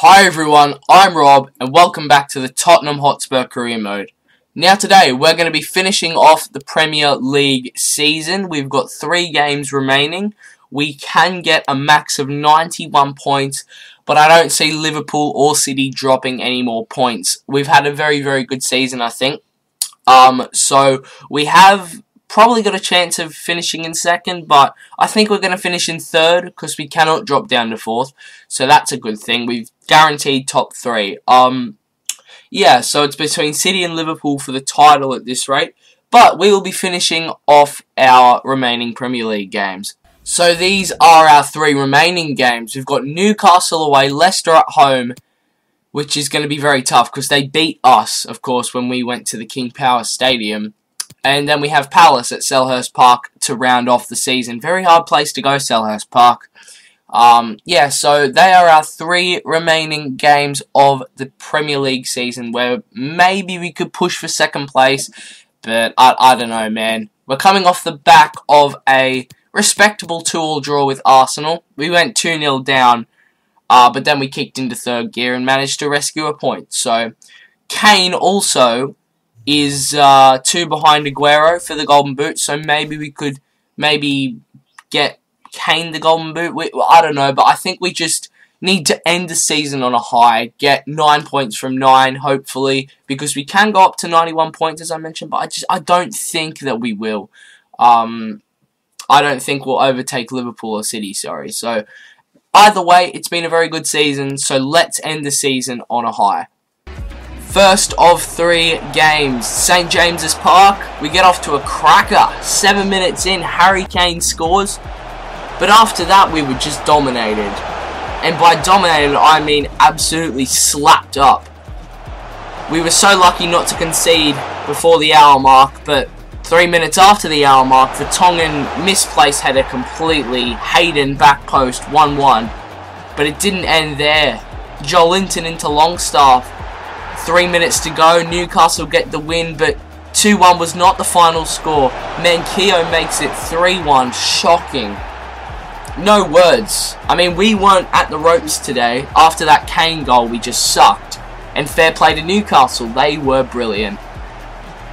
Hi everyone, I'm Rob and welcome back to the Tottenham Hotspur career mode. Now today we're going to be finishing off the Premier League season. We've got 3 games remaining. We can get a max of 91 points, but I don't see Liverpool or City dropping any more points. We've had a very good season, I think. So we have probably got a chance of finishing in second, but I think we're going to finish in third because we cannot drop down to fourth. So that's a good thing. We've guaranteed top 3. Yeah, so it's between City and Liverpool for the title at this rate, but we will be finishing off our remaining Premier League games. So these are our 3 remaining games. We've got Newcastle away, Leicester at home, which is going to be very tough because they beat us, of course, when we went to the King Power Stadium. And then we have Palace at Selhurst Park to round off the season. Very hard place to go, Selhurst Park. Yeah, so they are our 3 remaining games of the Premier League season where maybe we could push for second place, but I don't know, man. We're coming off the back of a respectable 2-2 draw with Arsenal. We went 2-0 down, but then we kicked into third gear and managed to rescue a point. So, Kane also is 2 behind Aguero for the Golden Boot, so maybe we could get Kane the Golden Boot. I don't know, but I think we just need to end the season on a high, get 9 points from 9, hopefully, because we can go up to 91 points, as I mentioned, but I don't think that we will. I don't think we'll overtake Liverpool or City, sorry. So, either way, it's been a very good season, so let's end the season on a high. First of 3 games, St. James's Park. We get off to a cracker. 7 minutes in, Harry Kane scores. But after that, we were just dominated. And by dominated, I mean absolutely slapped up. We were so lucky not to concede before the hour mark, but 3 minutes after the hour mark, Vertonghen misplaced header completely. Hayden back post, 1-1. But it didn't end there. Joelinton into Longstaff. 3 minutes to go, Newcastle get the win, but 2-1 was not the final score. Manquillo makes it 3-1, shocking. No words. I mean, we weren't at the ropes today. After that Kane goal, we just sucked. And fair play to Newcastle, they were brilliant.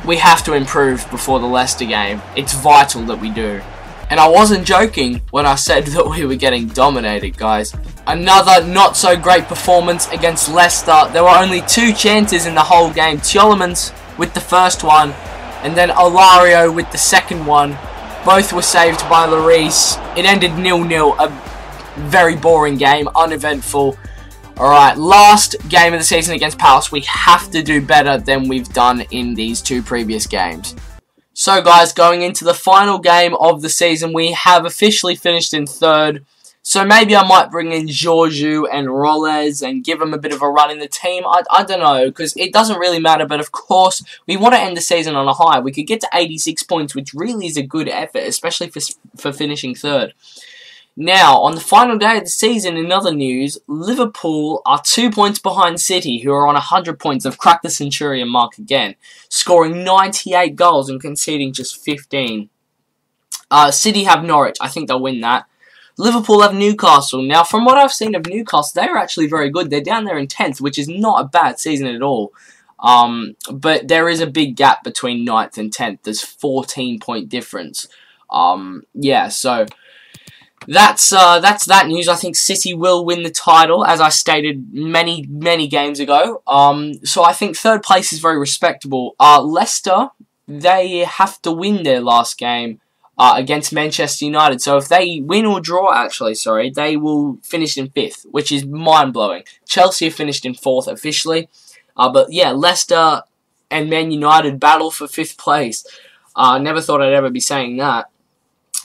We have to improve before the Leicester game. It's vital that we do. And I wasn't joking when I said that we were getting dominated, guys. Another not-so-great performance against Leicester. There were only 2 chances in the whole game. Tielemans with the first one, and then Olario with the second one. Both were saved by Lloris. It ended 0-0. A very boring game, uneventful. Alright, last game of the season against Palace. We have to do better than we've done in these 2 previous games. So guys, going into the final game of the season, we have officially finished in third. So maybe I might bring in Georgiou and Rolles and give them a bit of a run in the team. I don't know, because it doesn't really matter. But of course, we want to end the season on a high. We could get to 86 points, which really is a good effort, especially for finishing third. Now, on the final day of the season, in other news, Liverpool are 2 points behind City, who are on 100 points. They've cracked the Centurion mark again, scoring 98 goals and conceding just 15. City have Norwich. I think they'll win that. Liverpool have Newcastle. Now, from what I've seen of Newcastle, they're actually very good. They're down there in 10th, which is not a bad season at all. But there is a big gap between 9th and 10th. There's 14-point difference. Yeah, so that's that news. I think City will win the title, as I stated many games ago. So I think third place is very respectable. Leicester, they have to win their last game against Manchester United. So if they win or draw, they will finish in 5th, which is mind-blowing. Chelsea have finished in 4th officially. But yeah, Leicester and Man United battle for 5th place. Never thought I'd ever be saying that.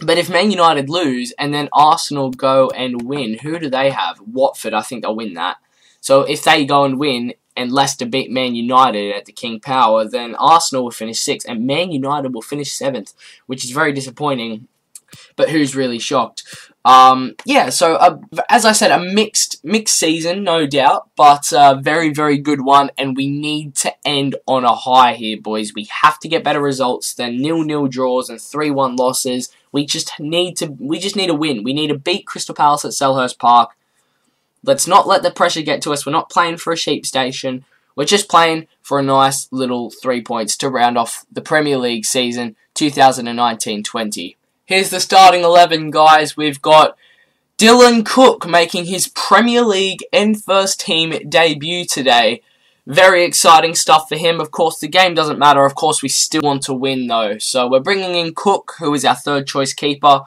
But if Man United lose and then Arsenal go and win, who do they have? Watford, I think they'll win that. So if they go and win and Leicester beat Man United at the King Power, then Arsenal will finish 6th and Man United will finish 7th, which is very disappointing. But who's really shocked? Yeah, so as I said, a mixed season, no doubt, but a very good one, and we need to end on a high here, boys. We have to get better results than 0-0 draws and 3-1 losses. We just need a win. We need to beat Crystal Palace at Selhurst Park. Let's not let the pressure get to us. We're not playing for a sheep station. We're just playing for a nice little 3 points to round off the Premier League season 2019-20. Here's the starting 11, guys. We've got Dylan Cook making his Premier League and first team debut today. Very exciting stuff for him. Of course, the game doesn't matter. Of course, we still want to win, though. So we're bringing in Cook, who is our third choice keeper.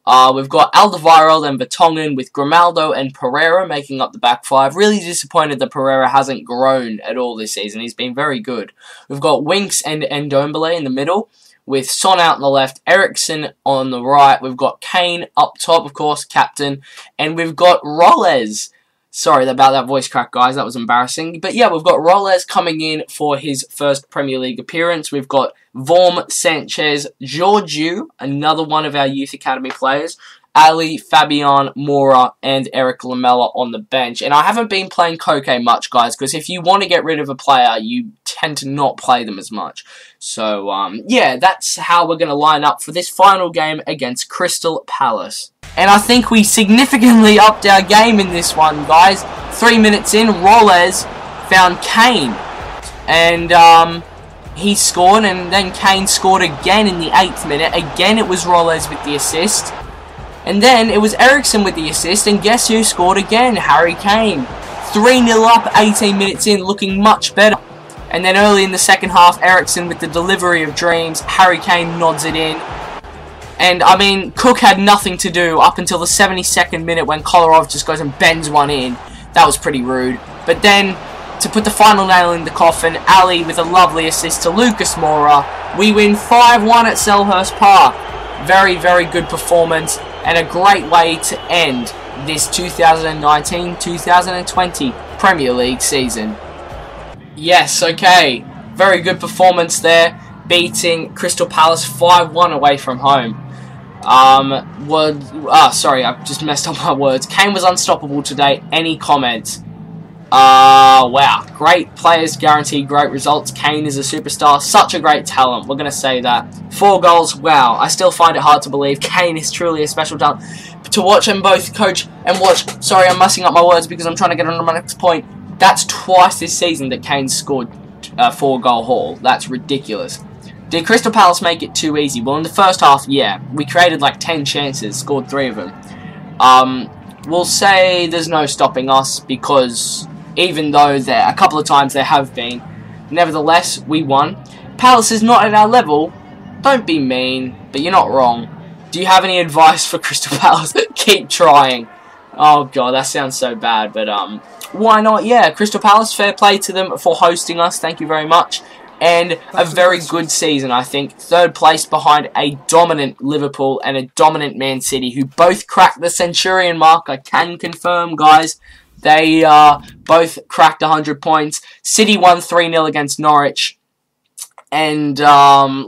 We've got Alderweireld and Vertonghen with Grimaldo and Pereira making up the back five. Really disappointed that Pereira hasn't grown at all this season. He's been very good. We've got Winks and Ndombele in the middle, with Son out on the left, Eriksen on the right. We've got Kane up top, of course, captain. And we've got Rolles. Sorry about that voice crack, guys. That was embarrassing. But yeah, we've got Rolles coming in for his first Premier League appearance. We've got Vorm, Sanchez, Georgiou, another one of our Youth Academy players, Ali, Fabian, Mora, and Eric Lamela on the bench. And I haven't been playing Koke much, guys, because if you want to get rid of a player, you tend to not play them as much. So, yeah, that's how we're going to line up for this final game against Crystal Palace. And I think we significantly upped our game in this one, guys. 3 minutes in, Rolles found Kane. And, he scored, and then Kane scored again in the 8th minute. Again, it was Rolles with the assist. And then it was Eriksen with the assist, and guess who scored again? Harry Kane. 3-0 up, 18 minutes in, looking much better. And then early in the second half, Eriksen with the delivery of dreams. Harry Kane nods it in. And, I mean, Cook had nothing to do up until the 72nd minute when Kolarov just goes and bends one in. That was pretty rude. But then, to put the final nail in the coffin, Ali with a lovely assist to Lucas Moura. We win 5-1 at Selhurst Park. Very, very good performance and a great way to end this 2019-2020 Premier League season. Yes, okay. Very good performance there, beating Crystal Palace 5-1 away from home. Sorry, I've just messed up my words. Kane was unstoppable today. Any comments? Wow. Great players guarantee great results. Kane is a superstar. Such a great talent. We're going to say that. 4 goals. Wow. I still find it hard to believe. Kane is truly a special talent. To watch them both coach and watch... Sorry, I'm messing up my words because I'm trying to get on to my next point. That's twice this season that Kane scored a 4-goal haul. That's ridiculous. Did Crystal Palace make it too easy? Well, in the first half, yeah. We created like 10 chances. Scored 3 of them. We'll say there's no stopping us because... even though a couple of times there have been. Nevertheless, we won. Palace is not at our level. Don't be mean, but you're not wrong. Do you have any advice for Crystal Palace? Keep trying. Oh god, that sounds so bad, but why not? Yeah, Crystal Palace, fair play to them for hosting us. Thank you very much. And a very good season, I think. 3rd place behind a dominant Liverpool and a dominant Man City, who both cracked the Centurion mark. I can confirm, guys. They both cracked 100 points. City won 3-0 against Norwich. And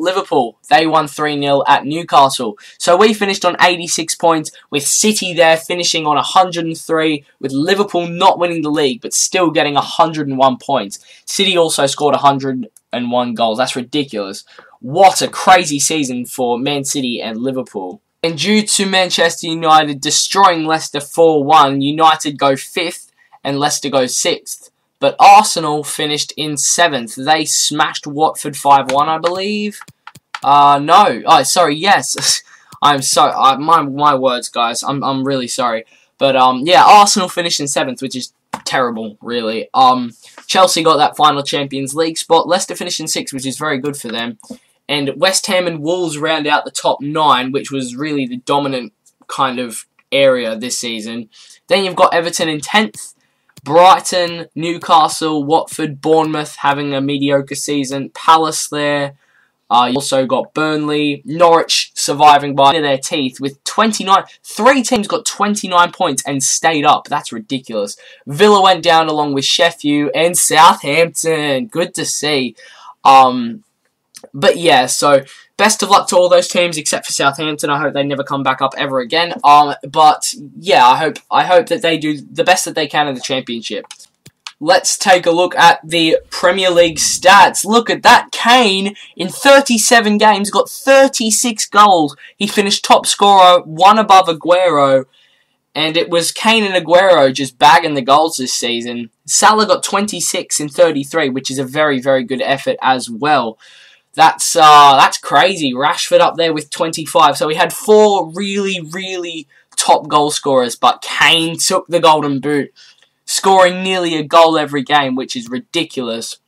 Liverpool, they won 3-0 at Newcastle. So we finished on 86 points, with City there finishing on 103, with Liverpool not winning the league, but still getting 101 points. City also scored 101 goals. That's ridiculous. What a crazy season for Man City and Liverpool. And due to Manchester United destroying Leicester 4-1, United go 5th and Leicester go 6th. But Arsenal finished in 7th. They smashed Watford 5-1, I believe. No. Oh, sorry, yes. I'm sorry. My words, guys. I'm really sorry. But, yeah, Arsenal finished in 7th, which is terrible, really. Chelsea got that final Champions League spot. Leicester finished in 6th, which is very good for them. And West Ham and Wolves round out the top 9, which was really the dominant kind of area this season. Then you've got Everton in 10th. Brighton, Newcastle, Watford, Bournemouth having a mediocre season. Palace there. You also got Burnley, Norwich surviving by their teeth with 29. 3 teams got 29 points and stayed up. That's ridiculous. Villa went down along with Sheffield and Southampton. Good to see. But yeah, so best of luck to all those teams except for Southampton. I hope they never come back up ever again. But yeah, I hope that they do the best that they can in the Championship. Let's take a look at the Premier League stats. Look at that. Kane, in 37 games, got 36 goals. He finished top scorer, 1 above Aguero. And it was Kane and Aguero just bagging the goals this season. Salah got 26 in 33, which is a very, very good effort as well. That's crazy. Rashford up there with 25. So we had 4 really, really top goal scorers, but Kane took the golden boot, scoring nearly a goal every game, which is ridiculous.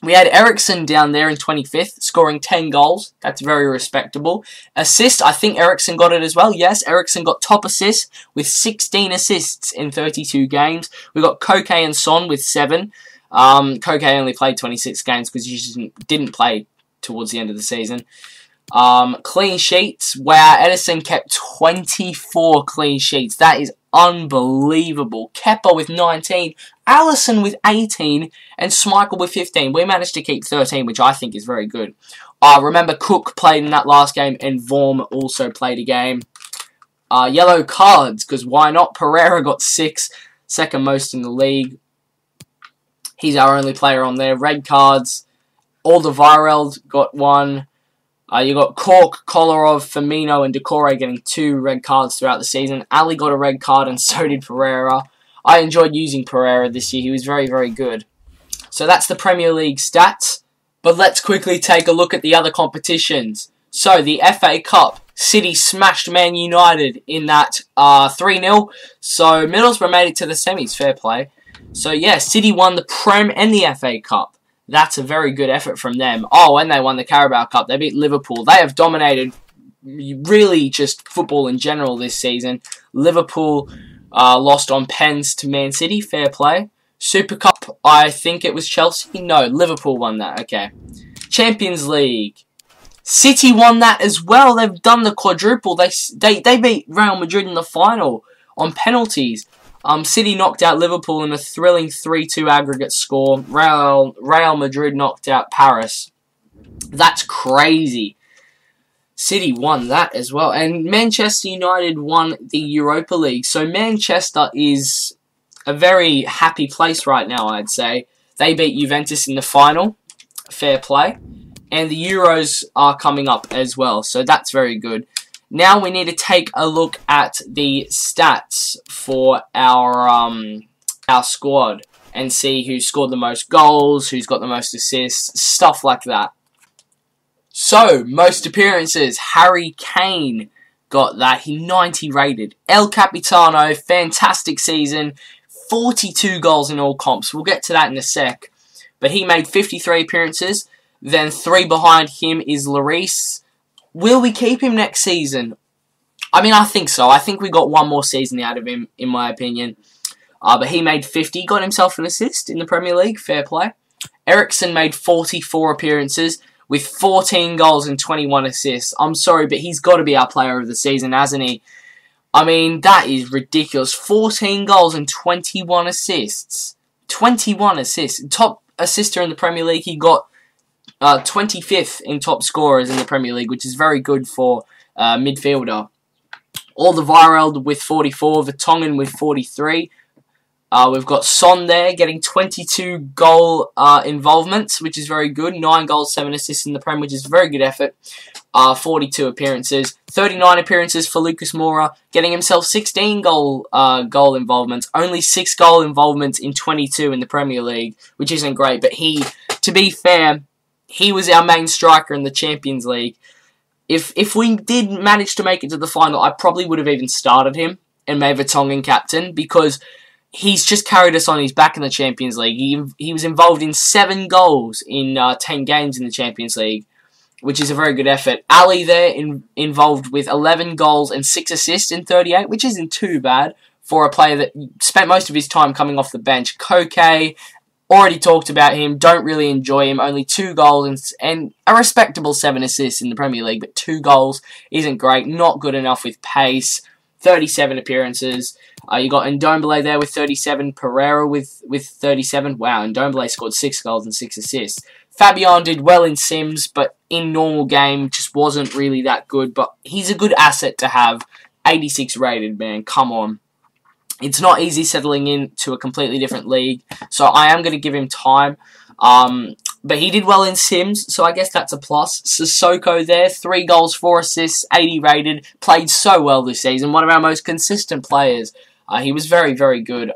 We had Eriksen down there in 25th, scoring 10 goals. That's very respectable. Assist, I think Eriksen got it as well. Yes, Eriksen got top assist with 16 assists in 32 games. We got Koke and Son with 7. Koke only played 26 games because he didn't play towards the end of the season. Clean sheets. Wow, Edison kept 24 clean sheets. That is unbelievable. Kepa with 19, Alisson with 18, and Schmeichel with 15. We managed to keep 13, which I think is very good. Remember, Cook played in that last game, and Vorm also played a game. Yellow cards, because why not? Pereira got 6, second most in the league. He's our only player on there. Red cards. Alderweireld got 1. You got Cork, Kolarov, Firmino, and Decore getting 2 red cards throughout the season. Ali got a red card, and so did Pereira. I enjoyed using Pereira this year. He was very, very good. So that's the Premier League stats. But let's quickly take a look at the other competitions. So the FA Cup. City smashed Man United in that 3-0. So Middlesbrough made it to the semis. Fair play. So yeah, City won the Prem and the FA Cup. That's a very good effort from them. Oh, and they won the Carabao Cup. They beat Liverpool. They have dominated really just football in general this season. Liverpool lost on pens to Man City. Fair play. Super Cup, I think it was Chelsea. No, Liverpool won that. Okay. Champions League. City won that as well. They've done the quadruple. They beat Real Madrid in the final on penalties. City knocked out Liverpool in a thrilling 3-2 aggregate score. Real Madrid knocked out Paris. That's crazy. City won that as well. And Manchester United won the Europa League. So Manchester is a very happy place right now, I'd say. They beat Juventus in the final. Fair play. And the Euros are coming up as well. So that's very good. Now we need to take a look at the stats for our squad and see who scored the most goals, who's got the most assists, stuff like that. So, most appearances, Harry Kane got that. He 90 rated. El Capitano, fantastic season, 42 goals in all comps. We'll get to that in a sec. But he made 53 appearances. Then 3 behind him is Lloris. Will we keep him next season? I mean, I think so. I think we got one more season out of him, in my opinion. But he made 50, got himself an assist in the Premier League. Fair play. Eriksen made 44 appearances with 14 goals and 21 assists. I'm sorry, but he's got to be our player of the season, hasn't he? I mean, that is ridiculous. 14 goals and 21 assists. 21 assists. Top assister in the Premier League. He got 25th in top scorers in the Premier League, which is very good for midfielder. Alderweireld with 44, Vertonghen with 43. We've got Son there getting 22 goal involvements, which is very good. 9 goals, 7 assists in the Prem, which is a very good effort. 42 appearances. 39 appearances for Lucas Moura, getting himself 16 goal involvements. Only 6 goal involvements in 22 in the Premier League, which isn't great. But to be fair, he was our main striker in the Champions League. If we did manage to make it to the final, I probably would have even started him and made Vertonghen captain, because he's just carried us on his back in the Champions League. He was involved in 7 goals in 10 games in the Champions League, which is a very good effort. Ali there involved with 11 goals and 6 assists in 38, which isn't too bad for a player that spent most of his time coming off the bench. Koke, already talked about him, don't really enjoy him. Only 2 goals and a respectable 7 assists in the Premier League, but 2 goals isn't great, not good enough with pace. 37 appearances. You got Ndombele there with 37, Pereira with 37. Wow, Ndombele scored 6 goals and 6 assists. Fabian did well in Sims, but in normal game just wasn't really that good. But he's a good asset to have. 86 rated, man. Come on. It's not easy settling into a completely different league, so I am going to give him time. But he did well in Sims, so I guess that's a plus. Sissoko there, 3 goals, 4 assists, 80 rated. Played so well this season. One of our most consistent players. He was very, very good.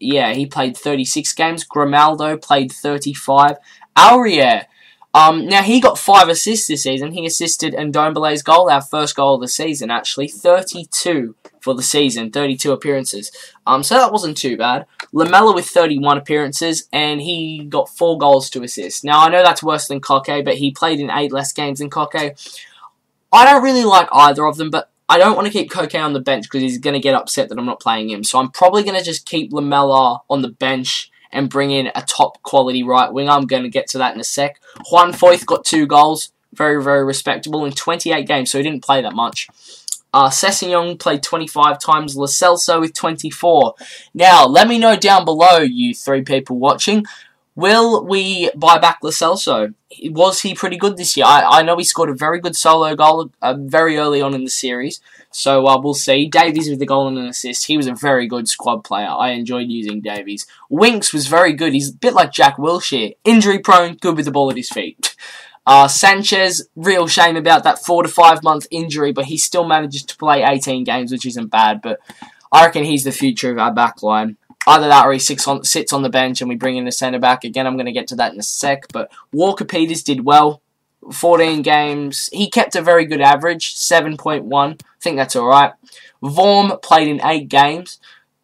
Yeah, he played 36 games. Grimaldo played 35. Aurier. Now, he got 5 assists this season. He assisted Ndombele's goal, our first goal of the season, actually. 32 for the season, 32 appearances. So that wasn't too bad. Lamela with 31 appearances, and he got 4 goals to assist. Now, I know that's worse than Koke, but he played in 8 less games than Koke. I don't really like either of them, but I don't want to keep Koke on the bench because he's going to get upset that I'm not playing him. So I'm probably going to just keep Lamela on the bench and bring in a top quality right winger. I'm going to get to that in a sec. Juan Foyth got 2 goals. Very, very respectable in 28 games, so he didn't play that much. Sessegnon played 25 times. Lo Celso with 24. Now, let me know down below, you 3 people watching, will we buy back Lo Celso? Was he pretty good this year? I know he scored a very good solo goal very early on in the series, so we'll see. Davies with the goal and an assist. He was a very good squad player. I enjoyed using Davies. Winks was very good. He's a bit like Jack Wilshere. Injury prone, good with the ball at his feet. Sanchez, real shame about that 4 to 5 month injury, but he still manages to play 18 games, which isn't bad, but I reckon he's the future of our backline. Either that or he sits on the bench and we bring in a centre-back. Again, I'm going to get to that in a sec, but Walker-Peters did well. 14 games. He kept a very good average, 7.1. I think that's alright. Vorm played in 8 games,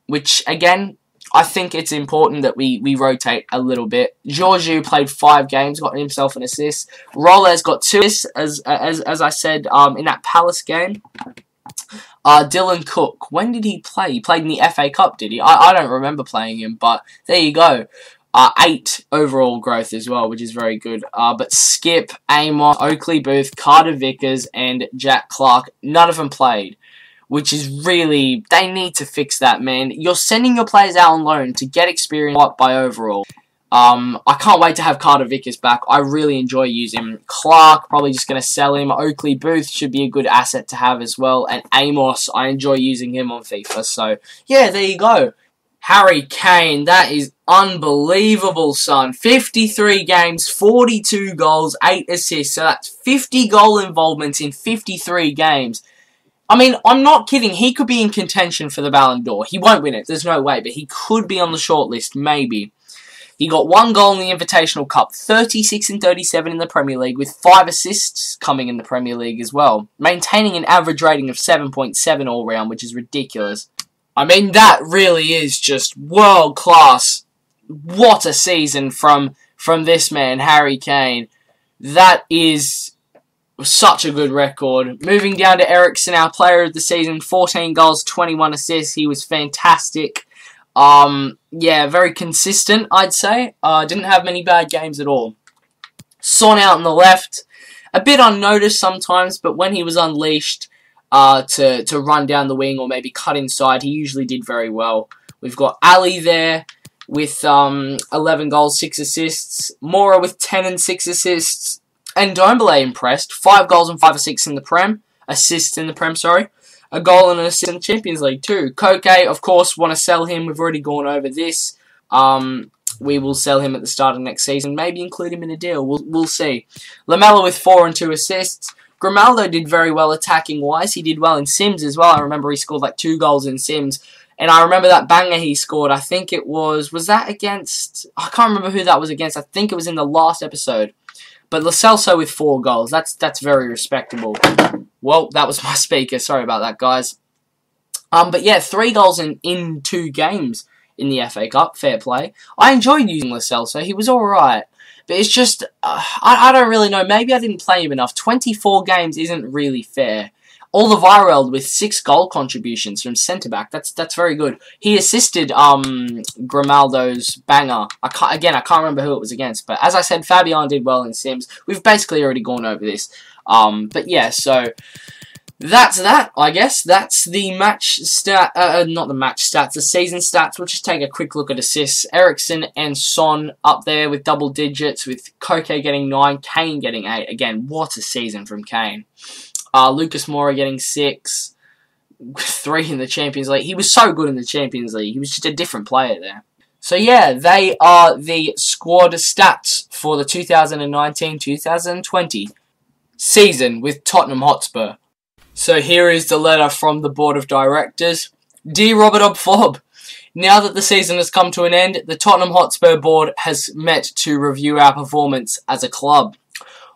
which, again, I think it's important that we rotate a little bit. Georgiou played 5 games, got himself an assist. Roles got 2 assists, as I said, in that Palace game. Dylan Cook, when did he play? He played in the FA Cup, did he? I don't remember playing him, but there you go. 8 overall growth as well, which is very good. But Skip, Amos, Oakley Booth, Carter Vickers, and Jack Clark, none of them played. Which is really, they need to fix that, man. You're sending your players out on loan to get experience by overall. I can't wait to have Carter Vickers back. I really enjoy using him. Clark, probably just going to sell him. Oakley Booth should be a good asset to have as well. And Amos, I enjoy using him on FIFA. So, yeah, there you go. Harry Kane, that is unbelievable, son. 53 games, 42 goals, 8 assists. So that's 50 goal involvements in 53 games. I mean, I'm not kidding. He could be in contention for the Ballon d'Or. He won't win it. There's no way. But he could be on the shortlist, maybe. He got 1 goal in the Invitational Cup, 36 and 37 in the Premier League, with 5 assists coming in the Premier League as well. Maintaining an average rating of 7.7 all round, which is ridiculous. I mean, that really is just world class. What a season from this man, Harry Kane. That is such a good record. Moving down to Eriksen, our player of the season, 14 goals, 21 assists. He was fantastic. Yeah, very consistent, I'd say. Didn't have many bad games at all. Son out on the left, a bit unnoticed sometimes, but when he was unleashed to run down the wing or maybe cut inside, he usually did very well. We've got Ali there with 11 goals, 6 assists. Mora with 10 and 6 assists. And Ndombele impressed. 5 goals and 5 assists in the Prem, sorry. A goal and an assist in the Champions League too. Koke, of course, want to sell him. We've already gone over this. We will sell him at the start of next season. Maybe include him in a deal. We'll see. Lamela with 4 and 2 assists. Grimaldo did very well attacking-wise. He did well in Sims as well. I remember he scored like 2 goals in Sims. And I remember that banger he scored. I think it was that against... I can't remember who that was against. I think it was in the last episode. But Lo Celso with 4 goals. That's very respectable. Well, that was my speaker. Sorry about that, guys. But yeah, 3 goals in 2 games in the FA Cup. Fair play. I enjoyed using Lo Celso. He was alright. But it's just, I don't really know. Maybe I didn't play him enough. 24 games isn't really fair. Alderweireld with 6 goal contributions from centre-back. That's very good. He assisted Grimaldo's banger. I can't remember who it was against. But as I said, Fabian did well in Sims. We've basically already gone over this. But yeah, so that's that, I guess. That's the match stat, not the match stats, the season stats. We'll just take a quick look at assists. Eriksen and Son up there with double digits, with Koke getting 9, Kane getting 8. Again, what a season from Kane. Lucas Moura getting 6, 3 in the Champions League. He was so good in the Champions League. He was just a different player there. So yeah, they are the squad stats for the 2019-2020 season with Tottenham Hotspur. So here is the letter from the board of directors. Dear Robert Obfob, now that the season has come to an end, the Tottenham Hotspur board has met to review our performance as a club.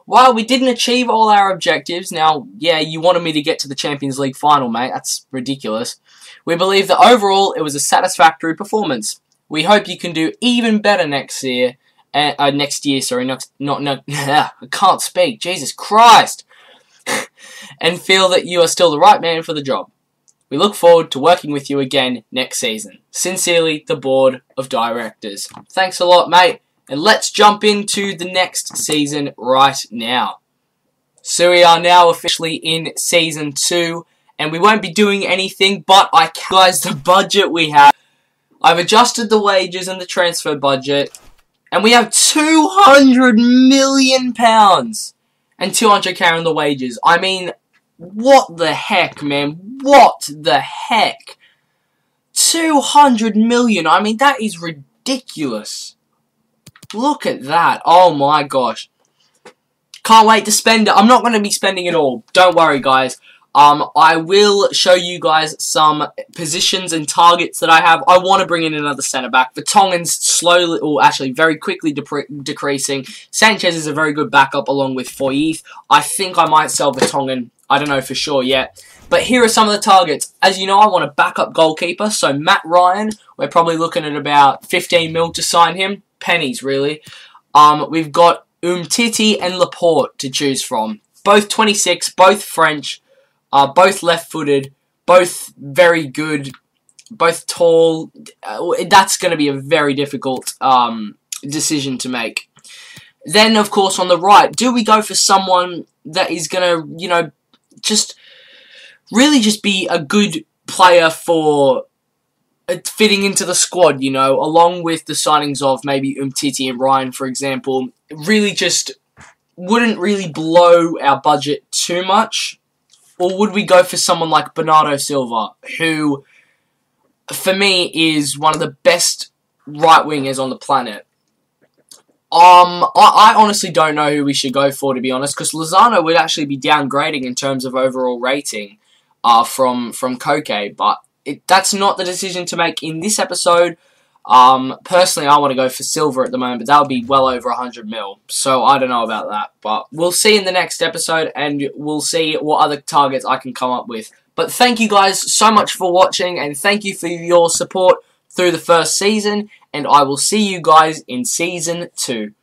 While we didn't achieve all our objectives, now, yeah, you wanted me to get to the Champions League final, mate. That's ridiculous. We believe that overall it was a satisfactory performance. We hope you can do even better next year. I can't speak. Jesus Christ. And feel that you are still the right man for the job. We look forward to working with you again next season. Sincerely, the Board of Directors. Thanks a lot, mate. And let's jump into the next season right now. So we are now officially in Season 2. And we won't be doing anything, but guys, the budget we have. I've adjusted the wages and the transfer budget. And we have £200 million. And 200k on the wages. I mean, what the heck, man? What the heck? 200 million. I mean, that is ridiculous. Look at that. Oh my gosh. Can't wait to spend it. I'm not going to be spending it all. Don't worry, guys. I will show you guys some positions and targets that I have. I want to bring in another centre-back. Vertonghen's slowly, or actually very quickly decreasing. Sanchez is a very good backup along with Foyth. I think I might sell Vertonghen. I don't know for sure yet. But here are some of the targets. As you know, I want a backup goalkeeper. So Matt Ryan, we're probably looking at about 15 mil to sign him. Pennies, really. We've got Umtiti and Laporte to choose from. Both 26, both French. Both left-footed, both very good, both tall. That's going to be a very difficult decision to make. Then, of course, on the right, do we go for someone that is going to, you know, really just be a good player for fitting into the squad, you know, along with the signings of maybe Umtiti and Ryan, for example, really just wouldn't really blow our budget too much? Or would we go for someone like Bernardo Silva, who, for me, is one of the best right-wingers on the planet? I honestly don't know who we should go for, to be honest, because Lozano would actually be downgrading in terms of overall rating from Koke, but that's not the decision to make in this episode. Personally, I want to go for Silva at the moment, but that would be well over 100 mil. So I don't know about that, but we'll see in the next episode, and we'll see what other targets I can come up with. But thank you guys so much for watching, and thank you for your support through the first season, and I will see you guys in Season 2.